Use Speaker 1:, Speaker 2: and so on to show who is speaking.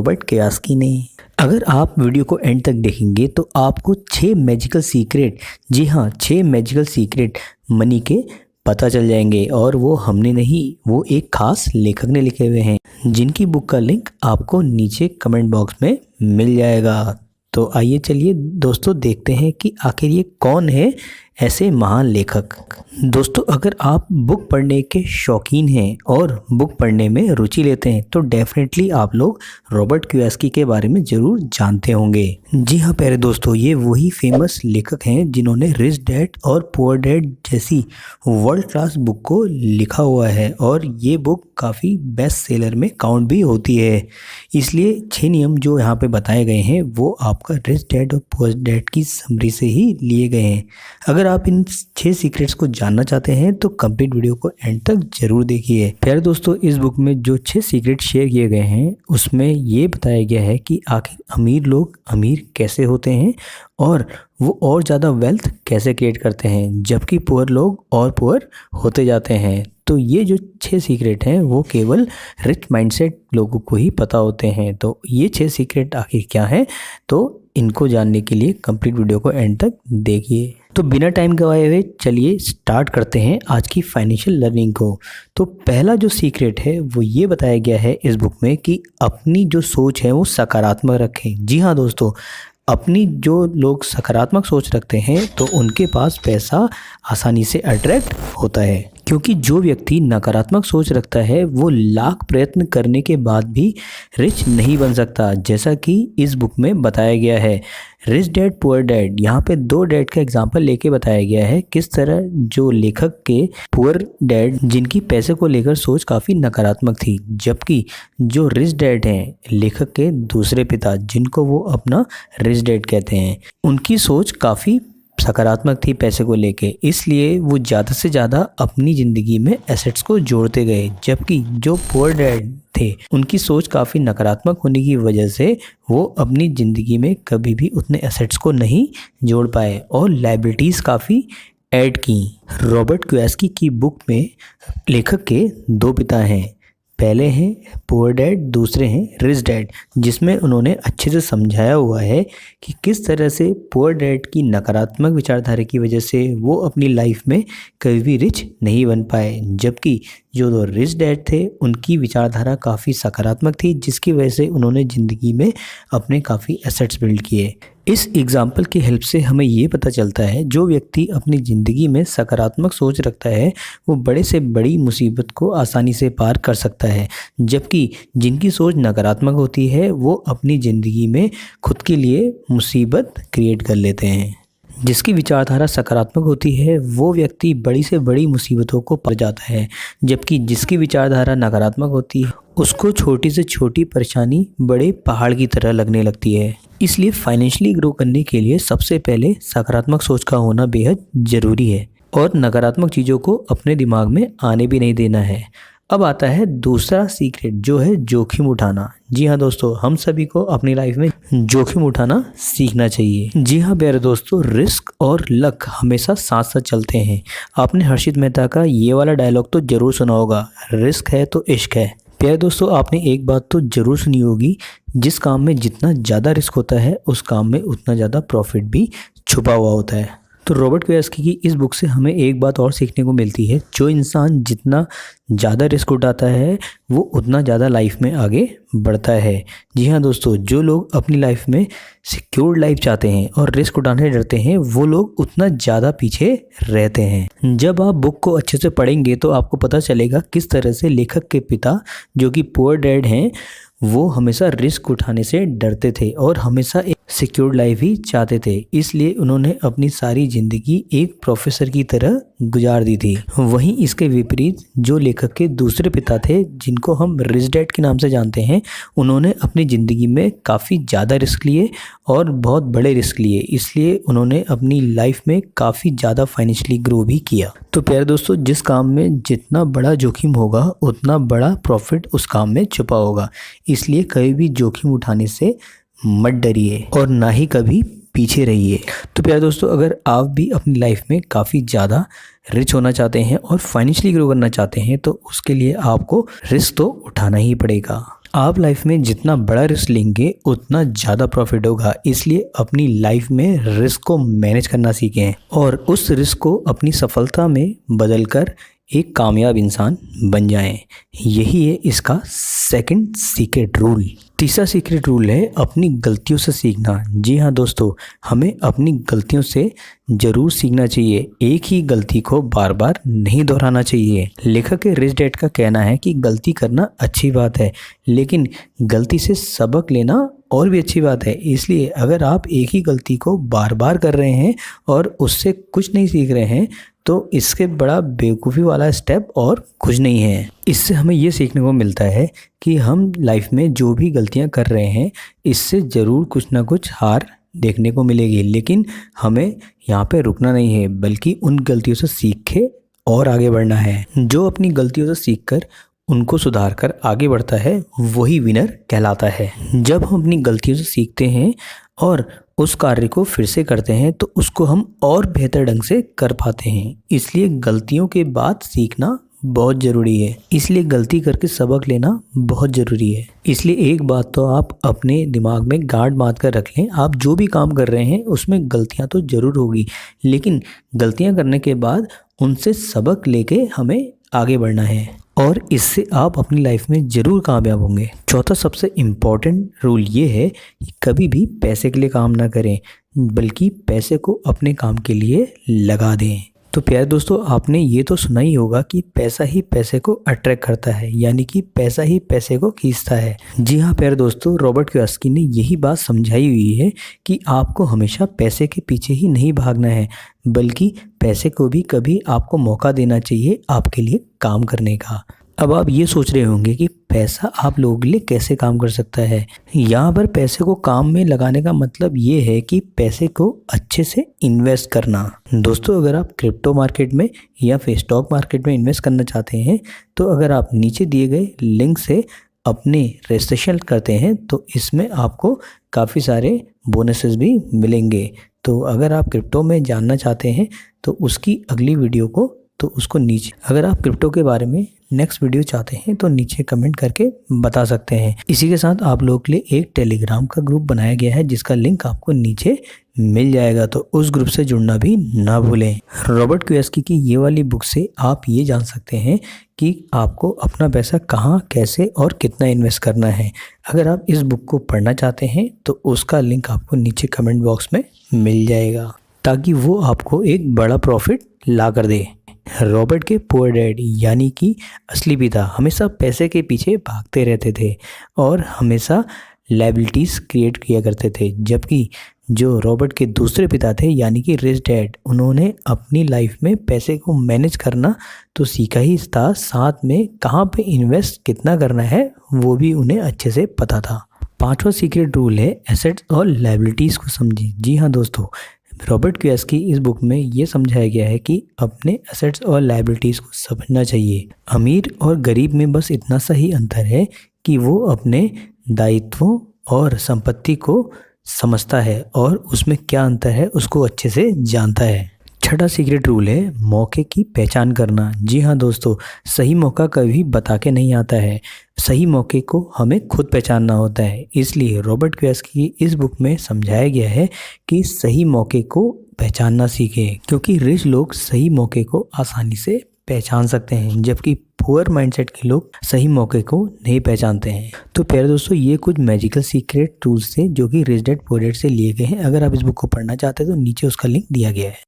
Speaker 1: Robert Kiyosaki ने। अगर आप वीडियो को एंड तक देखेंगे तो आपको 6 मैजिकल सीक्रेट, जी हाँ 6 मैजिकल सीक्रेट मनी के पता चल जाएंगे। और वो हमने नहीं, वो एक खास लेखक ने लिखे हुए हैं, जिनकी बुक का लिंक आपको नीचे कमेंट बॉक्स में मिल जाएगा। तो आइए चलिए दोस्तों देखते हैं कि आखिर ये कौन है ऐसे महान लेखक। दोस्तों अगर आप बुक पढ़ने के शौकीन हैं और बुक पढ़ने में रुचि लेते हैं तो डेफिनेटली आप लोग रॉबर्ट कियोसाकी के बारे में ज़रूर जानते होंगे। जी हाँ प्यारे दोस्तों, ये वही फेमस लेखक हैं जिन्होंने रिच डैड और पुअर डैड जैसी वर्ल्ड क्लास बुक को लिखा हुआ है और ये बुक काफ़ी बेस्ट सेलर में काउंट भी होती है। इसलिए 6 नियम जो यहाँ पे बताए गए हैं वो आपका रिच डैड और पुअर डैड की समरी से ही लिए गए हैं। अगर आप इन 6 सीक्रेट्स को जानना चाहते हैं तो कंप्लीट वीडियो को एंड तक जरूर देखिए। प्यारे दोस्तों इस बुक में जो 6 सीक्रेट शेयर किए गए हैं उसमें ये बताया गया है कि आखिर अमीर लोग अमीर कैसे होते हैं और वो और ज़्यादा वेल्थ कैसे क्रिएट करते हैं, जबकि पुअर लोग और पुअर होते जाते हैं। तो ये जो 6 सीक्रेट हैं वो केवल रिच माइंडसेट लोगों को ही पता होते हैं। तो ये 6 सीक्रेट आखिर क्या हैं, तो इनको जानने के लिए कंप्लीट वीडियो को एंड तक देखिए। तो बिना टाइम गवाए हुए चलिए स्टार्ट करते हैं आज की फाइनेंशियल लर्निंग को। तो पहला जो सीक्रेट है वो ये बताया गया है इस बुक में कि अपनी जो सोच है वो सकारात्मक रखें। जी हाँ दोस्तों, अपनी जो लोग सकारात्मक सोच रखते हैं तो उनके पास पैसा आसानी से अट्रैक्ट होता है, क्योंकि जो व्यक्ति नकारात्मक सोच रखता है वो लाख प्रयत्न करने के बाद भी रिच नहीं बन सकता, जैसा कि इस बुक में बताया गया है। रिच डैड पुअर डैड, यहाँ पे 2 डैड का एग्जांपल लेके बताया गया है किस तरह जो लेखक के पुअर डैड जिनकी पैसे को लेकर सोच काफ़ी नकारात्मक थी, जबकि जो रिच डैड हैं लेखक के दूसरे पिता जिनको वो अपना रिच डैड कहते हैं, उनकी सोच काफ़ी सकारात्मक थी पैसे को लेके। इसलिए वो ज़्यादा से ज़्यादा अपनी ज़िंदगी में एसेट्स को जोड़ते गए, जबकि जो पुअर डैड थे उनकी सोच काफ़ी नकारात्मक होने की वजह से वो अपनी ज़िंदगी में कभी भी उतने एसेट्स को नहीं जोड़ पाए और लायबिलिटीज़ काफ़ी ऐड की। रॉबर्ट कियोसाकी की बुक में लेखक के 2 पिता हैं, पहले हैं पुअर डैड, दूसरे हैं रिच डैड, जिसमें उन्होंने अच्छे से समझाया हुआ है कि किस तरह से पुअर डैड की नकारात्मक विचारधारा की वजह से वो अपनी लाइफ में कभी भी रिच नहीं बन पाए, जबकि जो 2 रिच डैड थे उनकी विचारधारा काफ़ी सकारात्मक थी, जिसकी वजह से उन्होंने ज़िंदगी में अपने काफ़ी एसेट्स बिल्ड किए। इस एग्जाम्पल की हेल्प से हमें ये पता चलता है जो व्यक्ति अपनी ज़िंदगी में सकारात्मक सोच रखता है वो बड़े से बड़ी मुसीबत को आसानी से पार कर सकता है, जबकि जिनकी सोच नकारात्मक होती है वो अपनी ज़िंदगी में खुद के लिए मुसीबत क्रिएट कर लेते हैं। जिसकी विचारधारा सकारात्मक होती है वो व्यक्ति बड़ी से बड़ी मुसीबतों को पार जाता है, जबकि जिसकी विचारधारा नकारात्मक होती है उसको छोटी से छोटी परेशानी बड़े पहाड़ की तरह लगने लगती है। इसलिए फाइनेंशियली ग्रो करने के लिए सबसे पहले सकारात्मक सोच का होना बेहद ज़रूरी है और नकारात्मक चीज़ों को अपने दिमाग में आने भी नहीं देना है। अब आता है दूसरा सीक्रेट जो है जोखिम उठाना। जी हाँ दोस्तों, हम सभी को अपनी लाइफ में जोखिम उठाना सीखना चाहिए। जी हाँ प्यारे दोस्तों, रिस्क और लक हमेशा साथ साथ चलते हैं। आपने हर्षित मेहता का ये वाला डायलॉग तो ज़रूर सुना होगा, रिस्क है तो इश्क है। प्यारे दोस्तों, आपने एक बात तो ज़रूर सुनी होगी, जिस काम में जितना ज़्यादा रिस्क होता है उस काम में उतना ज़्यादा प्रॉफिट भी छुपा हुआ होता है। तो रॉबर्ट कियोसाकी की इस बुक से हमें एक बात और सीखने को मिलती है, जो इंसान जितना ज़्यादा रिस्क उठाता है वो उतना ज़्यादा लाइफ में आगे बढ़ता है। जी हाँ दोस्तों, जो लोग अपनी लाइफ में सिक्योर्ड लाइफ चाहते हैं और रिस्क उठाने डरते हैं वो लोग उतना ज़्यादा पीछे रहते हैं। जब आप बुक को अच्छे से पढ़ेंगे तो आपको पता चलेगा किस तरह से लेखक के पिता जो कि पुअर डैड हैं वो हमेशा रिस्क उठाने से डरते थे और हमेशा एक सिक्योर्ड लाइफ ही चाहते थे। इसलिए उन्होंने अपनी सारी ज़िंदगी एक प्रोफेसर की तरह गुजार दी थी। वहीं इसके विपरीत जो लेखक के दूसरे पिता थे जिनको हम रिच डैड के नाम से जानते हैं, उन्होंने अपनी ज़िंदगी में काफ़ी ज़्यादा रिस्क लिए और बहुत बड़े रिस्क लिए। इसलिए उन्होंने अपनी लाइफ में काफ़ी ज़्यादा फाइनेंशियली ग्रो भी किया। तो प्यारे दोस्तों, जिस काम में जितना बड़ा जोखिम होगा उतना बड़ा प्रॉफिट उस काम में छुपा होगा। इसलिए कभी भी जोखिम उठाने से मत डरिए और ना ही कभी पीछे रहिए। तो प्यारे दोस्तों, अगर आप भी अपनी लाइफ में काफ़ी ज़्यादा रिच होना चाहते हैं और फाइनेंशियली ग्रो करना चाहते हैं तो उसके लिए आपको रिस्क तो उठाना ही पड़ेगा। आप लाइफ में जितना बड़ा रिस्क लेंगे उतना ज़्यादा प्रॉफिट होगा, इसलिए अपनी लाइफ में रिस्क को मैनेज करना सीखें और उस रिस्क को अपनी सफलता में बदलकर एक कामयाब इंसान बन जाएं। यही है इसका सेकंड सीक्रेट रूल। तीसरा सीक्रेट रूल है अपनी गलतियों से सीखना। जी हाँ दोस्तों, हमें अपनी गलतियों से ज़रूर सीखना चाहिए, एक ही गलती को बार बार नहीं दोहराना चाहिए। लेखक रिच डैड का कहना है कि गलती करना अच्छी बात है, लेकिन गलती से सबक लेना और भी अच्छी बात है। इसलिए अगर आप एक ही गलती को बार बार कर रहे हैं और उससे कुछ नहीं सीख रहे हैं तो इसके बड़ा बेवकूफ़ी वाला स्टेप और कुछ नहीं है। इससे हमें ये सीखने को मिलता है कि हम लाइफ में जो भी गलतियां कर रहे हैं इससे ज़रूर कुछ ना कुछ हार देखने को मिलेगी, लेकिन हमें यहाँ पे रुकना नहीं है बल्कि उन गलतियों से सीख के और आगे बढ़ना है। जो अपनी गलतियों से सीखकर उनको सुधार कर आगे बढ़ता है वही विनर कहलाता है। जब हम अपनी गलतियों से सीखते हैं और उस कार्य को फिर से करते हैं तो उसको हम और बेहतर ढंग से कर पाते हैं। इसलिए गलतियों के बाद सीखना बहुत ज़रूरी है, इसलिए गलती करके सबक लेना बहुत ज़रूरी है। इसलिए एक बात तो आप अपने दिमाग में गांठ बांध कर रख लें, आप जो भी काम कर रहे हैं उसमें गलतियां तो ज़रूर होगी, लेकिन गलतियां करने के बाद उनसे सबक लेके हमें आगे बढ़ना है और इससे आप अपनी लाइफ में ज़रूर कामयाब होंगे। चौथा सबसे इम्पॉर्टेंट रूल ये है कि कभी भी पैसे के लिए काम ना करें बल्कि पैसे को अपने काम के लिए लगा दें। तो प्यारे दोस्तों, आपने ये तो सुना ही होगा कि पैसा ही पैसे को अट्रैक्ट करता है, यानी कि पैसा ही पैसे को खींचता है। जी हाँ प्यारे दोस्तों, रॉबर्ट कियोसाकी ने यही बात समझाई हुई है कि आपको हमेशा पैसे के पीछे ही नहीं भागना है बल्कि पैसे को भी कभी आपको मौका देना चाहिए आपके लिए काम करने का। अब आप ये सोच रहे होंगे कि पैसा आप लोगों के लिए कैसे काम कर सकता है। यहाँ पर पैसे को काम में लगाने का मतलब ये है कि पैसे को अच्छे से इन्वेस्ट करना। दोस्तों, अगर आप क्रिप्टो मार्केट में या फिर स्टॉक मार्केट में इन्वेस्ट करना चाहते हैं तो अगर आप नीचे दिए गए लिंक से अपने रजिस्ट्रेशन करते हैं तो इसमें आपको काफ़ी सारे बोनसेस भी मिलेंगे। तो अगर आप क्रिप्टो में जानना चाहते हैं तो उसकी अगली वीडियो को तो उसको नीचे, अगर आप क्रिप्टो के बारे में नेक्स्ट वीडियो चाहते हैं तो नीचे कमेंट करके बता सकते हैं। इसी के साथ आप लोगों के लिए एक टेलीग्राम का ग्रुप बनाया गया है जिसका लिंक आपको नीचे मिल जाएगा, तो उस ग्रुप से जुड़ना भी ना भूलें। रॉबर्ट कियोसाकी की ये वाली बुक से आप ये जान सकते हैं कि आपको अपना पैसा कहाँ, कैसे और कितना इन्वेस्ट करना है। अगर आप इस बुक को पढ़ना चाहते हैं तो उसका लिंक आपको नीचे कमेंट बॉक्स में मिल जाएगा ताकि वो आपको एक बड़ा प्रॉफिट ला कर दे। रॉबर्ट के पुअर डैड यानी कि असली पिता हमेशा पैसे के पीछे भागते रहते थे और हमेशा लायबिलिटीज़ क्रिएट किया करते थे, जबकि जो रॉबर्ट के दूसरे पिता थे यानी कि रिच डैड, उन्होंने अपनी लाइफ में पैसे को मैनेज करना तो सीखा ही था, साथ में कहाँ पे इन्वेस्ट कितना करना है वो भी उन्हें अच्छे से पता था। पांचवा सीक्रेट रूल है एसेट्स और लायबिलिटीज़ को समझें। जी हाँ दोस्तों, रॉबर्ट कियोसाकी इस बुक में ये समझाया गया है कि अपने एसेट्स और लायबिलिटीज़ को समझना चाहिए। अमीर और गरीब में बस इतना सा ही अंतर है कि वो अपने दायित्वों और संपत्ति को समझता है और उसमें क्या अंतर है उसको अच्छे से जानता है। छठा सीक्रेट रूल है मौके की पहचान करना। जी हाँ दोस्तों, सही मौका कभी बता के नहीं आता है, सही मौके को हमें खुद पहचानना होता है। इसलिए रॉबर्ट कियोसाकी की इस बुक में समझाया गया है कि सही मौके को पहचानना सीखें, क्योंकि रिच लोग सही मौके को आसानी से पहचान सकते हैं जबकि पुअर माइंडसेट के लोग सही मौके को नहीं पहचानते हैं। तो प्यारे दोस्तों, ये कुछ मैजिकल सीक्रेट टूल्स थे जो कि रिच डैड पुअर डैड से लिए गए हैं। अगर आप इस बुक को पढ़ना चाहते हैं तो नीचे उसका लिंक दिया गया है।